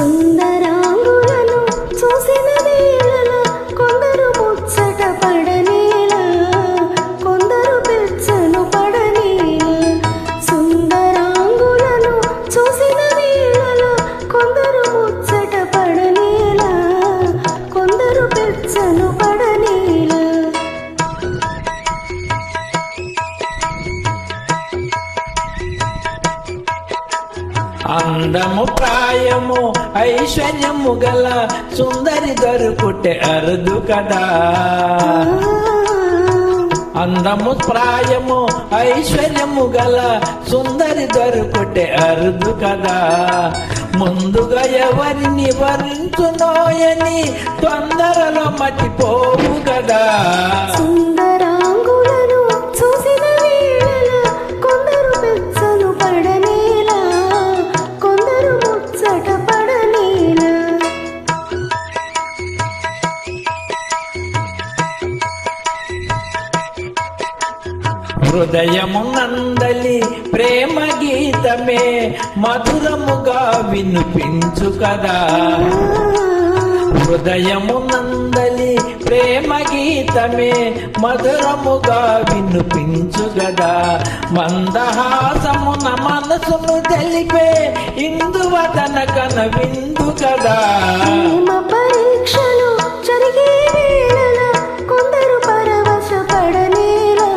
సుందరాంగులను చూసిన వేళల కొందరు ముచ్చట పడనేలా, కొందరు పెచ్చను పడనేలా. సుందరాంగులను చూసిన వేళల కొందరు ముచ్చట పడనేలా, కొందరు పెచ్చను పడనేలా. అందము ప్రాయము ఐశ్వర్యము గల సుందరి దొరుకుటే అరుదు కదా. అందము ప్రాయము ఐశ్వర్యము గల సుందరి దొరుకుటే అరుదు కదా. ముందుగా ఎవరిని వరించునోయని తొందరలో మతిపోవు కదా. సుందరాంగులను చూసిన వేళల కొందరు పెచ్చను పడనేలా, కొందరు ముచ్చట పడనేలా. హృదయము నందలి ప్రేమ గీతమే మధురముగా వినిపించు కదా. హృదయము నందలి ప్రేమ గీతమే మధురముగా వినిపించు గదా. మందహాసమున మనసును తెలిపే ఇందువదన కన విందు కదా. ప్రేమ పరీక్షలు జరిగే వేళల కొందరు పరవశ పడనేలా,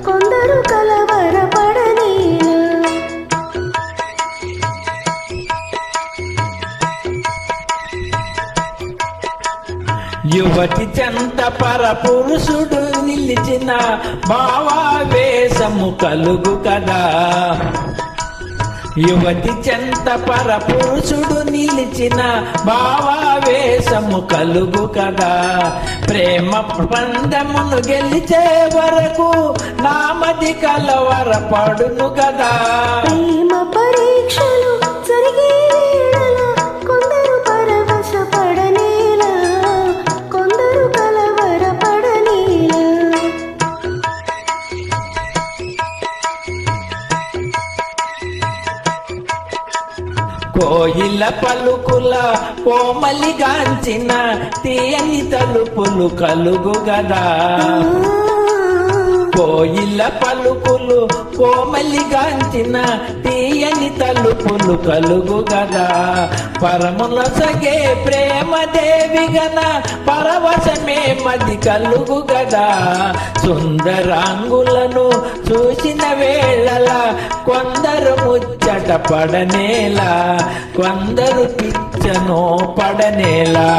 కొందరు కలవర పడనేలా. యువతి చెంత పర పురుషుడు నిలిచిన భావావేశము కలుగు కదా. యువతి చెంత పర పురుషుడు నిలిచిన భావావేశము కలుగు కదా. ప్రేమ పందమును గెలిచే వరకు నామది కలవర పడును కదా. ప్రేమ పరీక్షలు జరిగే వేళల కొందరు పరవశ పడనేలా, కొందరు కలవర పడనేలా. కోయిల పలుకుల కోమలిగాంచిన తీయని తలుపులు కలుగు గదా. కోయిల పలుకులు కోమలిగాంచిన తీయని తలుపులు కలుగు గదా. పరముల సగే ప్రేమ దేవి గన పరవశమే మది కలుగు గదా. సుందరాంగులను చూసిన వేళల కొందరు ముచ్చట పడనేలా, కొందరు పిచ్చను పడనేలా.